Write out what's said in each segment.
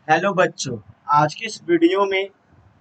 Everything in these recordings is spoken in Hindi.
हेलो बच्चों। आज की इस वीडियो में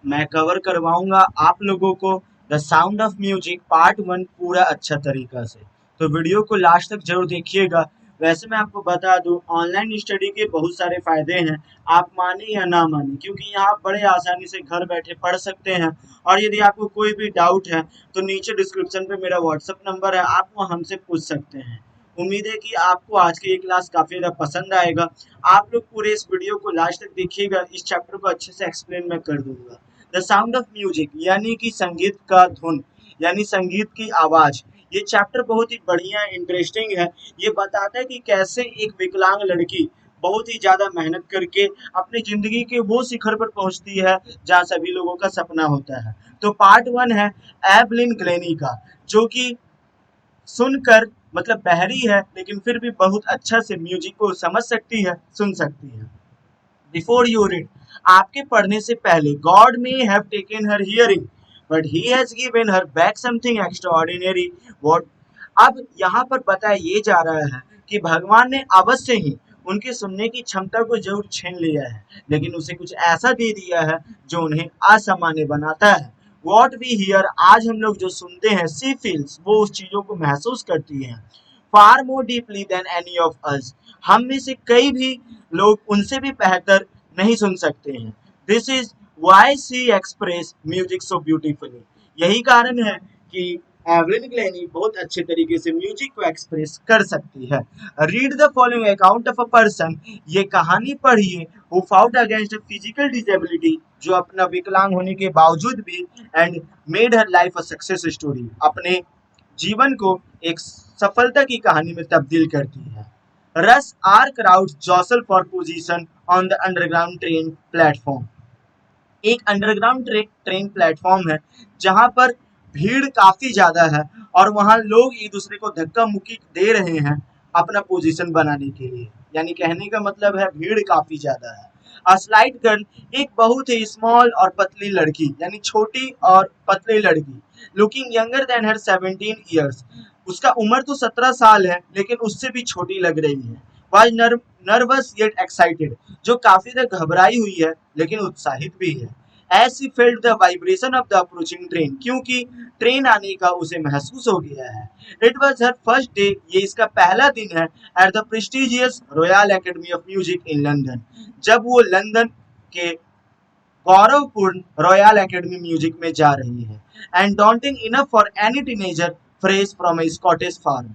मैं कवर करवाऊंगा आप लोगों को the sound of music part one पूरा अच्छा तरीका से। तो वीडियो को लास्ट तक जरूर देखिएगा। वैसे मैं आपको बता दूं, ऑनलाइन स्टडी के बहुत सारे फायदे हैं। आप माने या ना माने, क्योंकि यहाँ आप बड़े आसानी से घर बैठे पढ़ सकते हैं। और यदि आपको कोई भी डाउट है तो नीचे डिस्क्रिप्शन पे मेरा व्हाट्सएप नंबर है, आप वो हमसे पूछ सकते हैं। उम्मीद है कि आपको आज की ये क्लास काफी ज्यादा पसंद आएगा। आप लोग पूरे इस वीडियो को लास्ट तक देखिएगा, इस चैप्टर को अच्छे से एक्सप्लेन मैं कर दूंगा। द साउंड ऑफ म्यूजिक यानी कि संगीत का धुन, यानी संगीत की आवाज। ये चैप्टर बहुत ही बढ़िया इंटरेस्टिंग है। ये बताता है कि कैसे एक विकलांग लड़की बहुत ही ज्यादा मेहनत करके अपनी जिंदगी के वो शिखर पर पहुंचती है जहाँ सभी लोगों का सपना होता है। तो पार्ट वन है एवलिन ग्लेनी का, जो कि सुनकर मतलब बहरी है लेकिन फिर भी बहुत अच्छा से म्यूजिक को समझ सकती है, सुन सकती है। बिफोर यू रीड, आपके पढ़ने से पहले, God may have taken her hearing but he has given her back something extra ordinary. What, अब यहाँ पर बताया ये जा रहा है कि भगवान ने अवश्य ही उनके सुनने की क्षमता को जरूर छीन लिया है, लेकिन उसे कुछ ऐसा दे दिया है जो उन्हें असामान्य बनाता है। वॉट वी हियर, आज हम लोग जो सुनते हैं, सी फील्स, वो उस चीजों को महसूस करती है far more deeply than any of us. हम में से कई भी लोग उनसे भी बेहतर नहीं सुन सकते हैं। This is why she express music so beautifully. यही कारण है कि एवलिन ग्लेनी बहुत अच्छे तरीके से म्यूजिक को एक्सप्रेस कर सकती है। Read the following account of a person, ये कहानी पढ़िए, who fought against physical disability, जो अपना विकलांग होने के बावजूद भी and made her life a success story, अपने जीवन को एक सफलता की कहानी में तब्दील करती है। Rush hour crowd jostle for position on the underground train platform. एक अंडरग्राउंड ट्रेन प्लेटफॉर्म है जहां पर भीड़ काफी ज्यादा है और वहां लोग एक दूसरे को धक्का मुक्की दे रहे हैं अपना पोजीशन बनाने के लिए। यानी कहने का मतलब है भीड़ काफी ज्यादा है। अ स्लाइट गर्ल, एक बहुत ही स्मॉल और पतली लड़की, यानी छोटी और पतली लड़की, लुकिंग यंगर देन हर 17 ईयर्स, उसका उम्र तो 17 साल है लेकिन उससे भी छोटी लग रही है। वाज नर्वस येट एक्साइटेड, जो काफी ज्यादा घबराई हुई है लेकिन उत्साहित भी है। As she felt the vibration of the approaching train, क्योंकि ट्रेन आने का उसे महसूस हो गया है। It was her first day, ये इसका पहला दिन है, at the prestigious Royal Academy of Music in London, जब वो लंदन के गौरवपूर्ण रॉयल एकेडमी म्यूजिक में जा रही है। And daunting enough for any teenager fresh from a Scottish farm,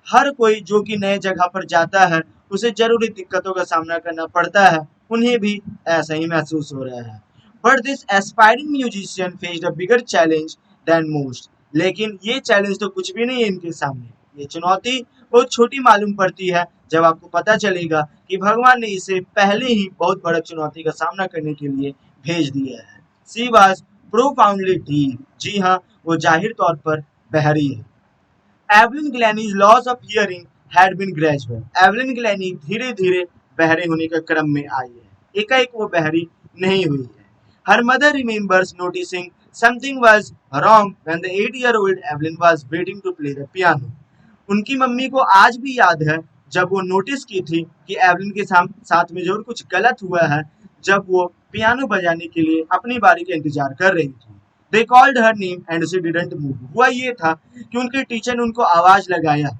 हर कोई जो कि नए जगह पर जाता है उसे जरूरी दिक्कतों का सामना करना पड़ता है, उन्हें भी ऐसा ही महसूस हो रहा है। But this aspiring musician faced a bigger challenge than most, लेकिन ये चैलेंज तो कुछ भी नहीं है इनके सामने। ये चुनौती बहुत छोटी मालूम पड़ती है जब आपको पता चलेगा कि भगवान ने इसे पहले ही बहुत बड़ा चुनौती का सामना करने के लिए भेज दिया है। सी वाज प्रोफाउंडली डीप, जी हाँ, वो जाहिर तौर पर बहरी है। Evelyn Glennie's loss of hearing had been gradual, Evelyn Glennie धीरे धीरे बहरे होने के क्रम में आई है, एकाएक वो बहरी नहीं हुई है। Her mother remembers noticing something was wrong when the 8 year old Evelyn was waiting to play the piano. उनकी मम्मी को आज भी याद है जब वो नोटिस की थी कि एवलिन के साथ में जरूर कुछ गलत हुआ है, जब वो पियानो बजाने के लिए अपनी बारी का इंतजार कर रही थी। They called her name and she didn't move, हुआ ये था कि उनके टीचर ने उनको आवाज लगाया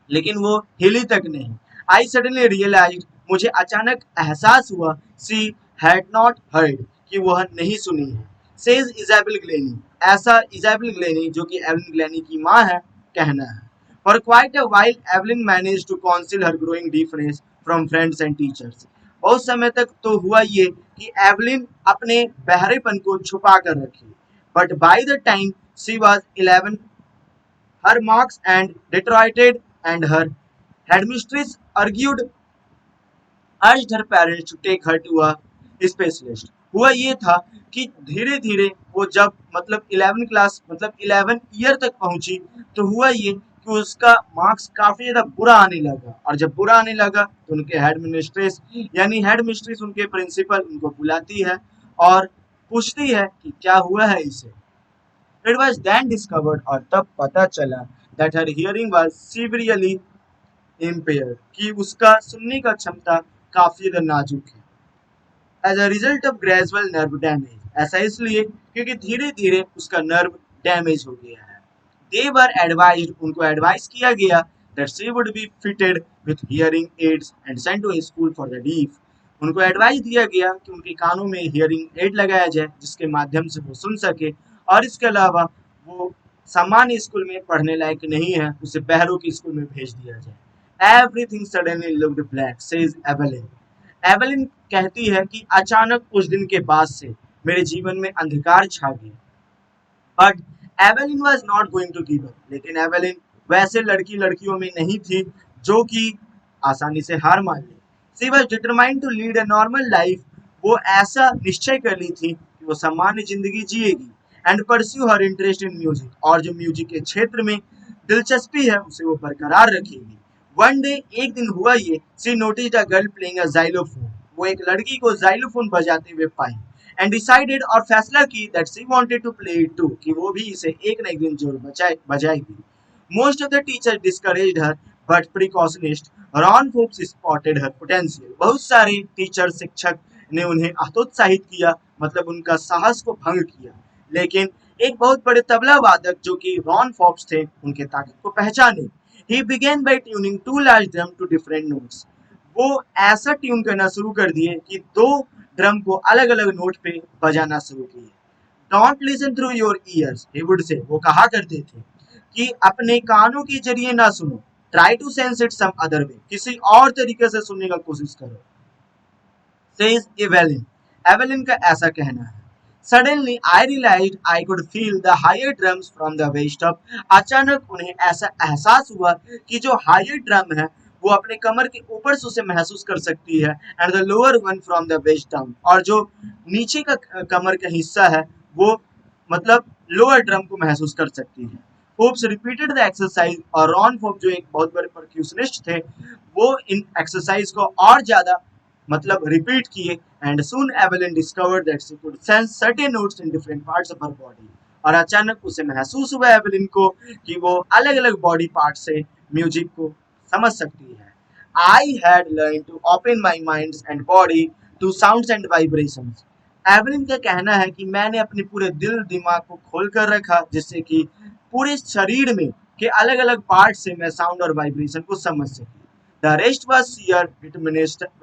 लेकिन वो हिली तक नहीं। आई सडनली रियलाइज, मुझे अचानक एहसास हुआ, सी हैड नॉट हर्ड, कि वह नहीं सुनी है। सेज इजाबेल ग्लेनी, ऐसा इजाबेल ग्लेनी जो कि एवलिन ग्लेनी की माँ है, कहना है। For quite a while Evelyn manage to council her growing difference from friends and teachers. बहुत समय तक तो हुआ ये कि एवलिन अपने बहरेपन को छुपा कर रखी, but by the time she was 11, her marks and deteriorated and her headmistress argued, urged her parents to take her to a specialist. हुआ ये था कि धीरे धीरे वो जब मतलब 11 क्लास मतलब 11 ईयर तक पहुंची तो हुआ ये कि उसका मार्क्स काफी ज्यादा बुरा आने लगा, और जब बुरा आने लगा तो उनके हेड मिनिस्ट्रेस यानी हेड मिस्ट्रेस उनके प्रिंसिपल उनको बुलाती है और पूछती है कि क्या हुआ है इसे। It was then discovered, और तब पता चला, that her hearing was severely impaired, कि उसका सुनने का क्षमता काफी ज्यादा नाजुक है। As a result of gradual nerve damage. ऐसा इसलिए क्योंकि धीरे धीरे उसका नर्व डैमेज हो गया है। दे वर एडवाइज्ड, उनको एडवाइस किया गया that she would be fitted with hearing aids and sent to a school for the deaf. उनको एडवाइस दिया गया कि उनके कानों में हियरिंग एड लगाया जाए जिसके माध्यम से वो सुन सके, और इसके अलावा वो सामान्य स्कूल में पढ़ने लायक नहीं है, उसे बहरों की स्कूल में भेज दिया जाए। Everything suddenly looked black says Evelyn. Evelyn कहती है कि अचानक उस दिन के बाद से मेरे जीवन में अंधकार छा गया। But Evelyn was not going to give up. लेकिन एवेलिन वैसे लड़कियों में नहीं थी जो कि आसानी से हार मान ले। She was determined to lead a normal life. वो ऐसा निश्चय कर ली थी कि वो सामान्य जिंदगी जिएगी and pursue her interest in music, और जो म्यूजिक के क्षेत्र में दिलचस्पी है उसे वो बरकरार रखेगी। वन डे, एक दिन हुआ ये, she noticed a girl playing a xylophone. वो एक लड़की को जाइलोफोन बजाते हुए पाई एंड डिसाइडेड, और फैसला की that she wanted to play it too, कि वो भी इसे एक न एक दिन जरूर बजाएगी। Most of the teacher discouraged her but percussionist Ron Forbes spotted her potential. बहुत सारे टीचर शिक्षक ने उन्हें हतोत्साहित किया, मतलब उनका साहस को भंग किया, लेकिन एक बहुत बड़े तबला वादक जो कि रॉन फॉप्स थे उनके ताकत को पहचाने। He began by tuning two large drum to different notes. वो ऐसा ट्यून करना शुरू कर दिए कि दो ड्रम को अलग अलग नोट पे बजाना शुरू किए। Don't listen through your ears, he would say, वो कहा करते थे कि अपने कानों के जरिए ना सुनो, try to sense it some other way, किसी और तरीके से सुनने का कोशिश करो। सेज एवेलिन, एवेलिन का ऐसा कहना है। Suddenly I realised I could feel the higher drums from the waist off. अचानक उन्हें ऐसा एहसास हुआ कि जो हायर ड्रम है वो अपने कमर के ऊपर से उसे महसूस कर सकती है, and the lower one from the waist down, और जो नीचे का कमर का हिस्सा है वो मतलब लोअर ड्रम को महसूस कर सकती है। फोप्स रिपीटेड द एक्सरसाइज, और रॉन फोप जो एक बहुत बड़े परक्यूशनिस्ट थे वो इन एक्सरसाइज को और ज्यादा मतलब रिपीट किए, and soon Evelyn discovered that she could sense certain notes in different parts of her body. और अचानक उसे महसूस हुआ एवेलिन को कि वो अलग अलग बॉडी पार्ट से म्यूजिक को समझ सकती है। I had learn to open my mind and body to sounds and vibrations. Evelyn का कहना है कि मैंने अपने पूरे दिल दिमाग को खोल कर रखा जिससे कि पूरे शरीर में के अलग अलग पार्ट से मैं साउंड और वाइब्रेशन को समझ सकी। The rest was shear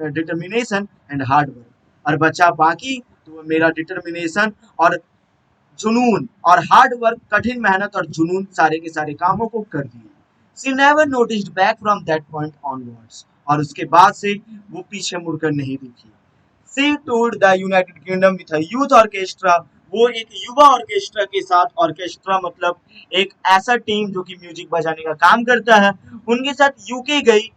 determination and hard work. और बचा बाकी तो मेरा डिटर्मिनेशन और जुनून और हार्ड वर्क, कठिन मेहनत और जुनून सारे के सारे कामों को कर दिए। She never noticed back from that point onwards, और उसके बाद से वो पीछे मुड़कर नहीं दिखी। She toured the United Kingdom with a youth orchestra. वो एक युवा ऑर्केस्ट्रा के साथ, ऑर्केस्ट्रा मतलब एक ऐसा टीम जो कि म्यूजिक बजाने का काम करता है, उनके साथ यूके गई।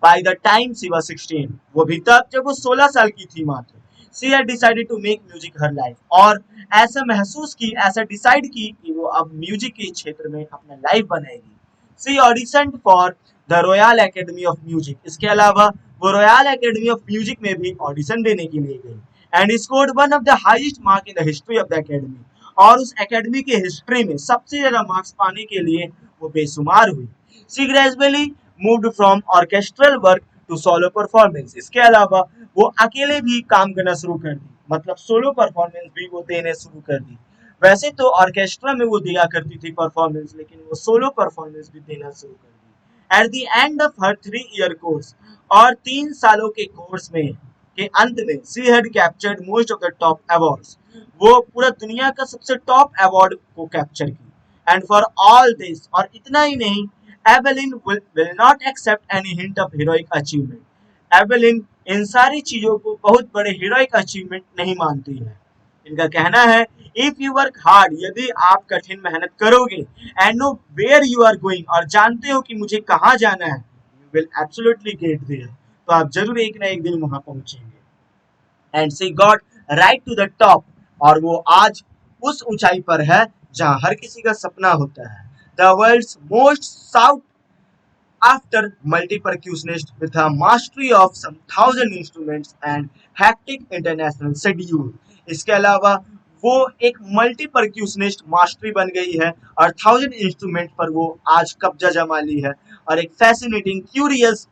By the time she was 16, वो भी तब जब वो 16 साल की थी मात्र। She had decided to make music her life, और ऐसा महसूस की, ऐसा डिसाइड की कि वो अब म्यूजिक के क्षेत्र में अपना लाइफ बनाएगी। She auditioned for the royal Academy of music. इसके अलावा वो रॉयल एकेडमी ऑफ म्यूजिक में भी ऑडिशन देने के लिए गई, and scored one of the highest mark in the history of the academy. और उस एकेडमी के हिस्ट्री में सबसे ज्यादा मार्क्स पाने के लिए वो बेशुमार हुई। She gradually moved from orchestral work to solo performance. इसके अलावा वो अकेले भी काम करना शुरू कर दी, मतलब सोलो परफॉर्मेंस भी वो देने शुरू कर दी। वैसे तो ऑर्केस्ट्रा में वो दिया करती थी परफॉर्मेंस, लेकिन वो सोलो परफॉर्मेंस भी देना शुरू कर दी। At the end of her 3 year course, और 3 सालों के कोर्स में के अंत में, she had captured most of the top awards. वो पूरा दुनिया का सबसे टॉप अवार्ड को कैप्चर की। एंड फॉर ऑल दिस, और इतना ही नहीं, Evelyn will not accept any hint of heroic achievement. Evelyn इन सारी चीजों को बहुत बड़े हीरोइक अचीवमेंट नहीं मानती है। इनका कहना है इफ यू वर्क हार्ड, यदि आप कठिन मेहनत करोगे, and know where you are going, और जानते हो कि मुझे कहाँ जाना है, you will absolutely get there, तो आप जरूर एक ना एक दिन वहां पहुंचेंगे। And she got right to the top, और वो आज उस ऊंचाई पर है जहां हर किसी का सपना होता है। The world's most sought after multi-percussionist with a mastery of some 1,000 instruments and hectic international schedule। इसके अलावा वो एक मल्टी परक्यूशनिस्ट मास्टरी बन गई है, और 1,000 इंस्ट्रूमेंट पर वो आज कब्जा जमा ली है, और एक फैसिनेटिंग क्यूरियस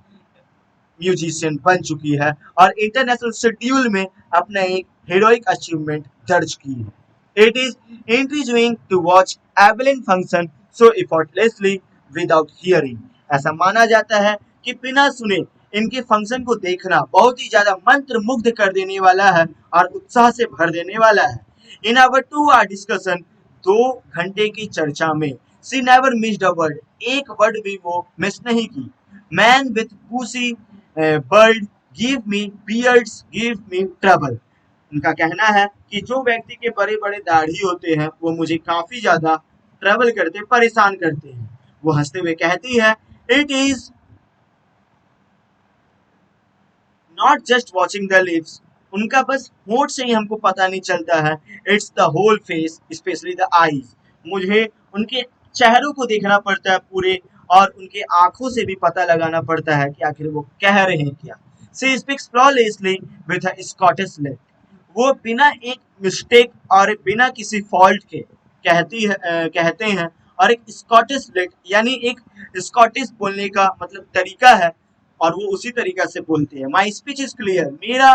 म्यूजिशियन बन चुकी है और इंटरनेशनल शेड्यूल में अपना एक heroic अचीवमेंट दर्ज की है। It is intriguing to watch Evelyn function so effortlessly without hearing। ऐसा माना जाता है कि बिना सुने इनके फंक्शन को देखना बहुत ही ज्यादा मंत्र मुग्ध कर देने वाला है और उत्साह से भर देने वाला है। इन आवर 2 hour डिस्कशन, 2 घंटे की चर्चा में she never missed a word, एक वर्ड भी वो मिस नहीं की। Man with bushy beard give me beards give me trouble. उनका कहना है कि जो व्यक्ति के बड़े बड़े दाढ़ी होते हैं वो मुझे काफी ज्यादा ट्रबल करते, परेशान करते हैं। वो हंसते हुए कहती है, it is not just watching the lips. उनका बस होंठ से ही हमको पता नहीं चलता है, it's the whole face specially the eyes. मुझे उनके चेहरों को देखना पड़ता है पूरे, और उनके आंखों से भी पता लगाना पड़ता है कि आखिर वो कह रहे हैं क्या। She speaks flawlessly with a Scottish lilt. वो बिना एक मिस्टेक और बिना किसी फॉल्ट के कहते हैं। और एक स्कॉटिश लेग यानी एक स्कॉटिश बोलने का मतलब तरीका है, और वो उसी तरीका से बोलते हैं। माई स्पीच इज क्लियर, मेरा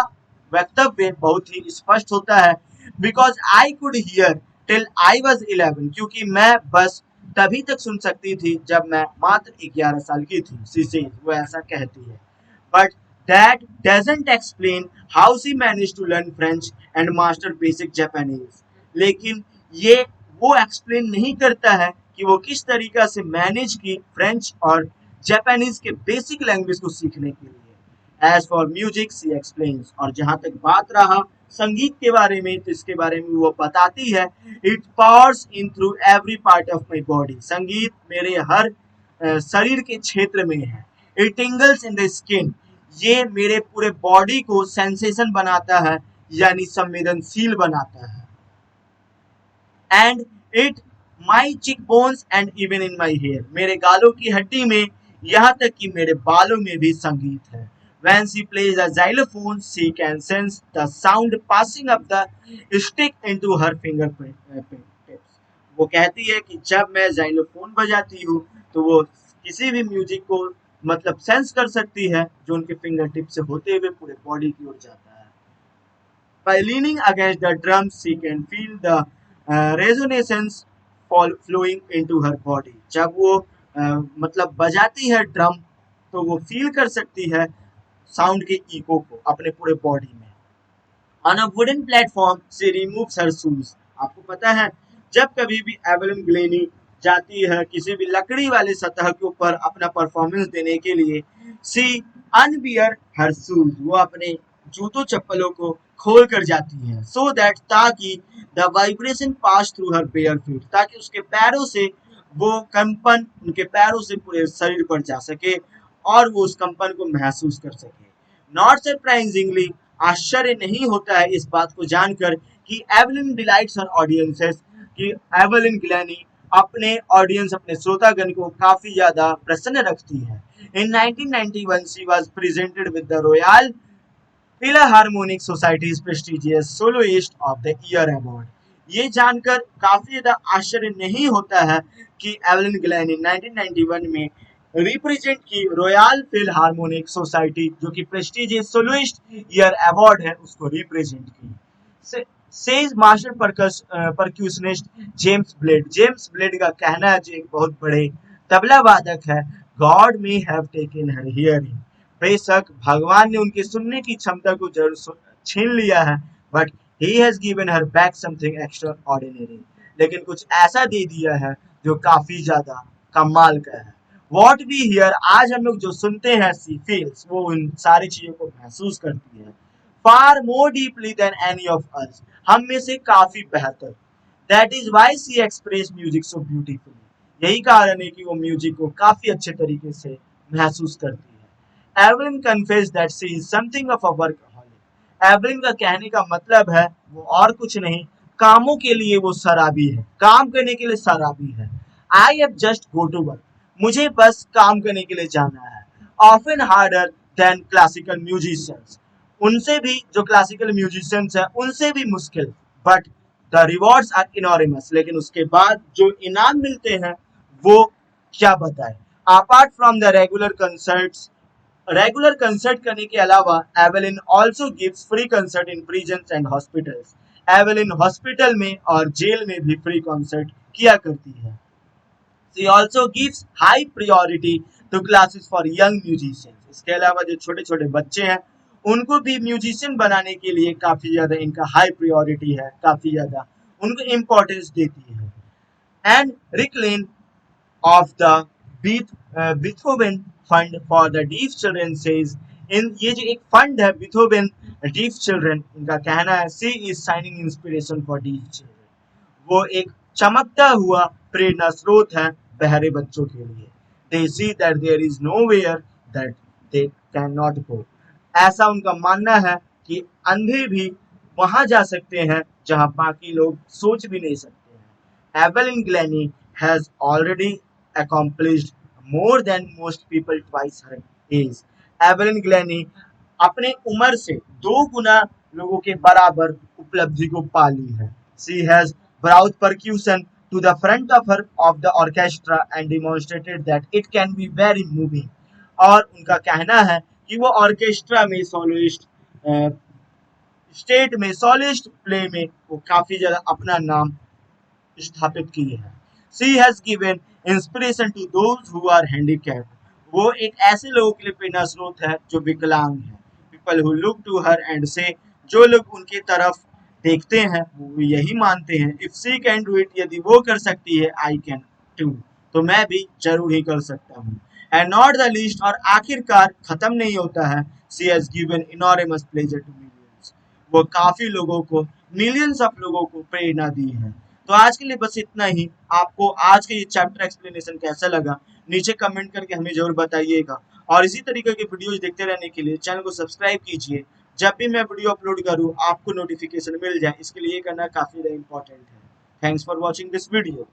वक्तव्य बहुत ही स्पष्ट होता है। Because I could hear till I was 11, क्योंकि मैं बस तभी तक सुन सकती थी जब मैं मात्र 11 साल की थी। सी वो ऐसा कहती है। But that doesn't explain how she manage to learn French and master basic Japanese. लेकिन ये वो एक्सप्लेन नहीं करता है कि वो किस तरीका से मैनेज की फ्रेंच और जापानीज के बेसिक लैंग्वेज को सीखने के लिए। As for music she explains, और जहां तक बात रहा संगीत के बारे में, तो इसके बारे में वो बताती है, it powers in through every part of my body. संगीत मेरे हर शरीर के क्षेत्र में है। इट टिंगल्स इन द स्किन, ये मेरे पूरे बॉडी को सेंसेशन बनाता है, यानी संवेदनशील बनाता है। And it my cheek bones and even in my hair, मेरे गालों की हड्डी में, यहाँ तक कि मेरे बालों में भी संगीत है। When she plays a xylophone, she can sense the sound passing up the stick into her fingertips। वो कहती है कि जब मैं xylophone बजाती हूँ तो वो किसी भी म्यूजिक को मतलब सेंस कर सकती है जो उनके फिंगर टिप से होते हुए पूरे बॉडी की ओर जाता है। By leaning against the drums, she can feel the resonance flowing into her body। जब वो मतलब बजाती है ड्रम तो वो फील कर सकती है साउंड के इको को अपने पूरे बॉडी में। On a wooden platform, she removes her shoes। आपको पता है जब कभी भी एवलिन ग्लेनी जाती है किसी भी लकड़ी वाले सतह के ऊपर अपना परफॉर्मेंस देने के लिए, सी अनवियर हर शूज, वो अपने जूतों चप्पलों को खोल कर जाती है। सो दैट, ताकि the vibration pass through her bare feet, ताकि उसके पैरों से वो कंपन उनके पैरों से पूरे शरीर पर जा सके और वो उस कंपन को महसूस कर सके। नॉट सरप्राइजिंगली, आश्चर्य नहीं होता है इस बात को जानकर कि एवलिन डिलाइट्स हर ऑडियंसेस, कि एवलिन ग्लैनी अपने ऑडियंस अपने श्रोतागण को काफी ज्यादा प्रसन्न रखती है। इन 1991 she was presented with the royal Philharmonic societies prestigious soloist of the year award. ये जानकर काफी ज्यादा आश्चर्य नहीं होता है कि एवलिन ग्लैनी 1991 में रिप्रेजेंट की रॉयल फिलहार्मोनिक सोसाइटी, जो कि प्रेस्टिजियस सोलोइस्ट ईयर अवार्ड है, उसको रिप्रेजेंट की। Says master percussionist James Blade, James Blade का कहना है जो एक बहुत बड़े तबला वादक है, God may have taken her hearing, बेशक भगवान ने उनकी सुनने की क्षमता को जरूर छीन लिया है, but he has given her back something extra ordinary, लेकिन कुछ ऐसा दे दिया है जो काफी ज्यादा कमाल का है। वॉट वी हियर, आज हम लोग जो सुनते हैं, सी फील्स, वो उन सारी चीजों को महसूस करती है। Far more deeply than any of us, हम में से काफी बेहतर। That is why she express music so beautifully, यही कारण है कि वो म्यूजिक को काफी अच्छे तरीके से महसूस करती है। Evelyn confess that she is something of a workaholic, Evelyn का कहने का मतलब है वो और कुछ नहीं, कामों के लिए वो शराबी है, काम करने के लिए शराबी है। I have just go to work, मुझे बस काम करने के लिए जाना है। Often harder than classical musicians, उनसे भी जो क्लासिकल म्यूजिशियंस हैं उनसे भी मुश्किल, but the rewards are enormous, लेकिन उसके बाद जो इनाम मिलते हैं वो क्या बताएं। Apart from the regular concerts regular concert करने के अलावा Evelyn also gives free concert in prisons and hospitals. Evelyn hospital में और जेल में भी फ्री कंसर्ट किया करती है। She also gives high priority to classes for young musicians. इसके अलावा जो छोटे छोटे बच्चे हैं उनको भी म्यूजिशियन बनाने के लिए काफी ज्यादा इनका हाई प्रायोरिटी है, काफी ज्यादा उनको इम्पोर्टेंस देती है। And Ricklen of the Beethoven Fund for the Deaf Children says इन ये जो एक फंड है Beethoven Deaf Children, इनका कहना है she is shining inspiration for deaf children, वो एक चमकता हुआ प्रेरणा स्रोत है बहरे बच्चों के लिए। They see that there is nowhere that they cannot go, ऐसा उनका मानना है कि अंधे भी वहां जा सकते हैं जहां बाकी लोग सोच भी नहीं सकते हैं। Evelyn Glennie has already accomplished more than most people twice her age. Evelyn Glennie अपने उम्र से 2 गुना लोगों के बराबर उपलब्धि को पा ली है। She has brought percussion to the front of the orchestra and demonstrated that it can be very moving. और उनका कहना है कि वो ऑर्केस्ट्रा में सोलोइस्ट, स्टेट में सोलिस्ट प्ले में वो काफी ज्यादा अपना नाम स्थापित किए हैं। She has given inspiration to those who are handicapped. वो एक ऐसे लोगों के लिए प्रेरणा स्रोत है जो विकलांग है। People who look to her and say, जो लोग उनकी तरफ देखते हैं वो यही मानते हैं if she can do it, यदि वो कर सकती है I can too, तो मैं भी जरूर ही कर सकता हूँ। And not the least, और आखिरकार खत्म नहीं होता है, she has given enormous pleasure to millions. वो काफी लोगों को, मिलियंस ऑफ लोगों को प्रेरणा दी है। तो आज के लिए बस इतना ही। आपको आज के ये चैप्टर एक्सप्लेनेशन कैसा लगा नीचे कमेंट करके हमें जरूर बताइएगा, और इसी तरीके के वीडियोज देखते रहने के लिए चैनल को सब्सक्राइब कीजिए। जब भी मैं वीडियो अपलोड करूँ आपको नोटिफिकेशन मिल जाए, इसके लिए करना काफी इंपॉर्टेंट है। Thanks for watching this video.